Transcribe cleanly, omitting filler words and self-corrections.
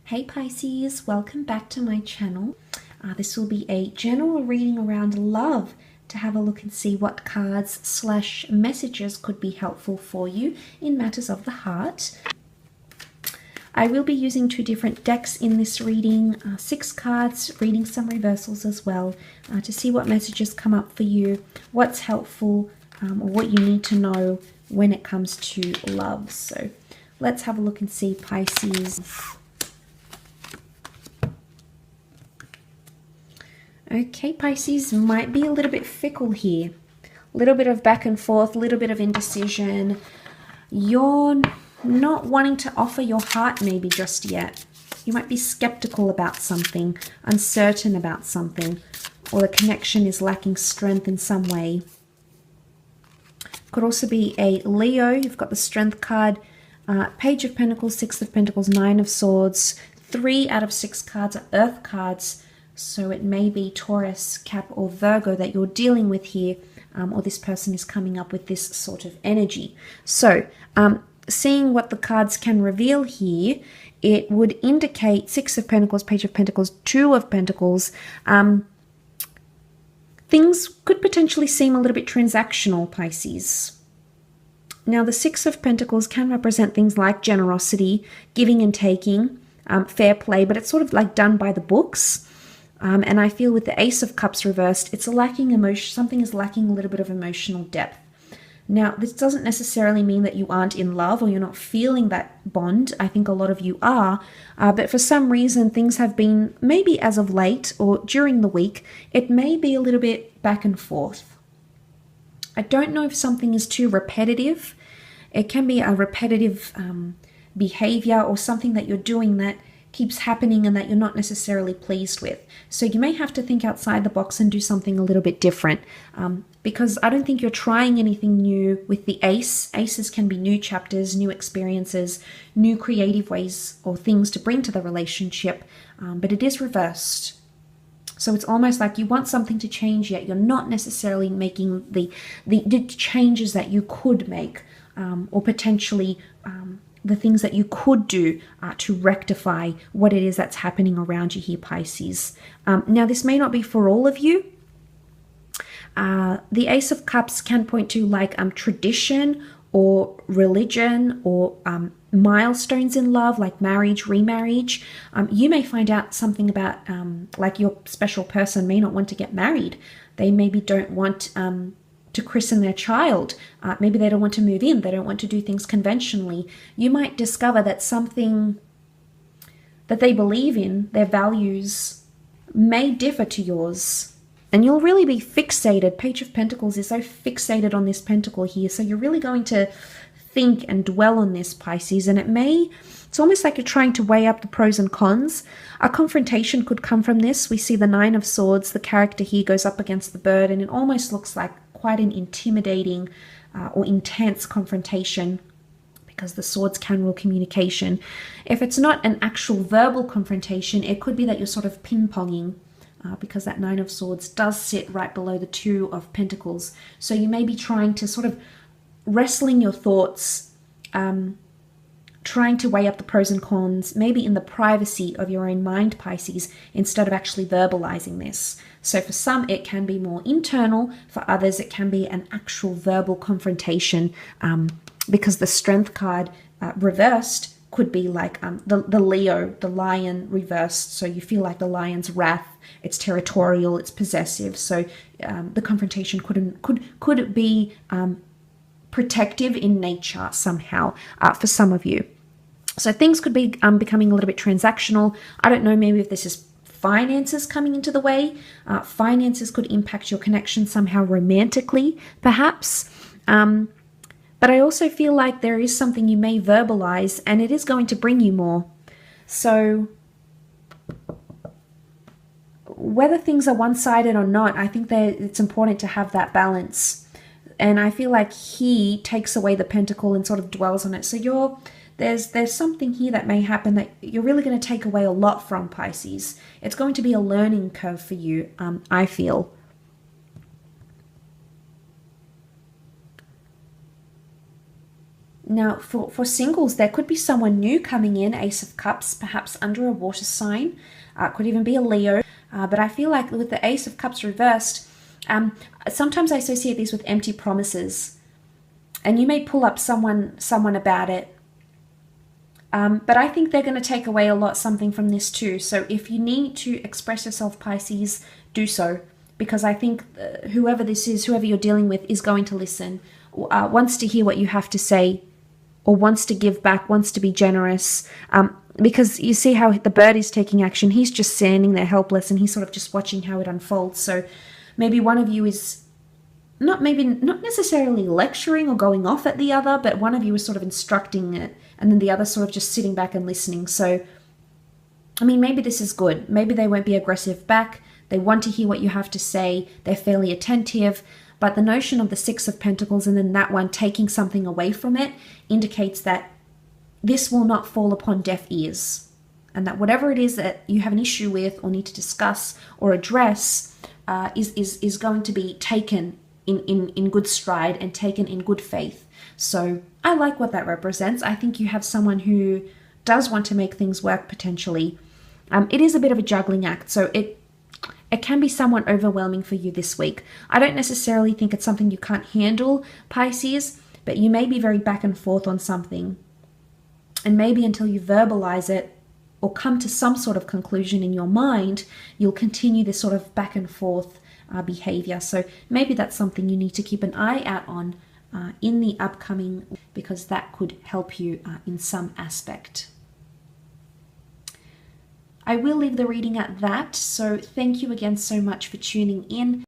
Hey Pisces, welcome back to my channel. This will be a general reading around love to have a look and see what cards / messages could be helpful for you in matters of the heart. I will be using 2 different decks in this reading, 6 cards, reading some reversals as well, to see what messages come up for you, what's helpful, or what you need to know when it comes to love. So let's have a look and see, Pisces. Okay, Pisces, might be a little bit fickle here. A little bit of back and forth, a little bit of indecision. You're not wanting to offer your heart maybe just yet. You might be skeptical about something, uncertain about something, or the connection is lacking strength in some way. Could also be a Leo. You've got the Strength card, Page of Pentacles, 6 of Pentacles, 9 of Swords. 3 out of 6 cards are Earth cards. So it may be Taurus, Cap, or Virgo that you're dealing with here, or this person is coming up with this sort of energy. So seeing what the cards can reveal here, it would indicate 6 of Pentacles, Page of Pentacles, 2 of Pentacles. Things could potentially seem a little bit transactional, Pisces. Now, the 6 of Pentacles can represent things like generosity, giving and taking, fair play, but it's sort of like done by the books. And I feel with the Ace of Cups reversed, it's lacking emotion. Something is lacking a little bit of emotional depth. Now, this doesn't necessarily mean that you aren't in love or you're not feeling that bond. I think a lot of you are. But for some reason, things have been, maybe as of late or during the week, it may be a little bit back and forth. I don't know if something is too repetitive. It can be a repetitive behavior or something that you're doing that keeps happening and that you're not necessarily pleased with. So you may have to think outside the box and do something a little bit different, because I don't think you're trying anything new with the Ace. Aces can be new chapters, new experiences, new creative ways or things to bring to the relationship, but it is reversed. So it's almost like you want something to change, yet you're not necessarily making the changes that you could make, or potentially the things that you could do to rectify what it is that's happening around you here, Pisces. Now, this may not be for all of you. The Ace of Cups can point to like tradition or religion or milestones in love, like marriage, remarriage. You may find out something about like your special person may not want to get married. They maybe don't want to christen their child. Maybe they don't want to move in. They don't want to do things conventionally. You might discover that something that they believe in, their values, may differ to yours. And you'll really be fixated. Page of Pentacles is so fixated on this pentacle here. So you're really going to think and dwell on this, Pisces. And it's almost like you're trying to weigh up the pros and cons. A confrontation could come from this. We see the 9 of Swords. The character here goes up against the bird, and it almost looks like quite an intimidating or intense confrontation, because the swords can rule communication. If it's not an actual verbal confrontation, it could be that you're sort of ping-ponging, because that 9 of Swords does sit right below the 2 of Pentacles. So you may be trying to sort of wrestling your thoughts, trying to weigh up the pros and cons, maybe in the privacy of your own mind, Pisces, instead of actually verbalizing this. So for some, it can be more internal. For others, it can be an actual verbal confrontation, because the Strength card reversed could be like the Leo, the lion reversed. So you feel like the lion's wrath. It's territorial, it's possessive. So the confrontation could be protective in nature somehow for some of you. So things could be becoming a little bit transactional. I don't know, maybe if this is finances coming into the way. Finances could impact your connection somehow romantically, perhaps. But I also feel like there is something you may verbalize, and it is going to bring you more. So whether things are one-sided or not, I think that it's important to have that balance. And I feel like he takes away the pentacle and sort of dwells on it. So there's something here that may happen that you're really going to take away a lot from, Pisces. It's going to be a learning curve for you, I feel. Now, for singles, there could be someone new coming in, Ace of Cups, perhaps under a water sign. Could even be a Leo. But I feel like with the Ace of Cups reversed, sometimes I associate these with empty promises. And you may pull up someone about it. But I think they're going to take away something from this too. So if you need to express yourself, Pisces, do so. Because I think whoever this is, whoever you're dealing with, is going to listen, wants to hear what you have to say, or wants to give back, wants to be generous. Because you see how the bird is taking action. He's just standing there helpless, and he's sort of just watching how it unfolds. So maybe one of you is not necessarily lecturing or going off at the other, but one of you is sort of instructing it, and then the other sort of just sitting back and listening. So, I mean, maybe this is good. Maybe they won't be aggressive back. They want to hear what you have to say. They're fairly attentive. But the notion of the Six of Pentacles and then that one taking something away from it indicates that this will not fall upon deaf ears. And that whatever it is that you have an issue with or need to discuss or address is going to be taken in good stride and taken in good faith. So I like what that represents. I think you have someone who does want to make things work potentially. It is a bit of a juggling act, so it can be somewhat overwhelming for you this week. I don't necessarily think it's something you can't handle, Pisces, but you may be very back and forth on something. And maybe until you verbalize it or come to some sort of conclusion in your mind, you'll continue this sort of back and forth behavior. So maybe that's something you need to keep an eye out on in the upcoming, because that could help you in some aspect. I will leave the reading at that. So thank you again so much for tuning in.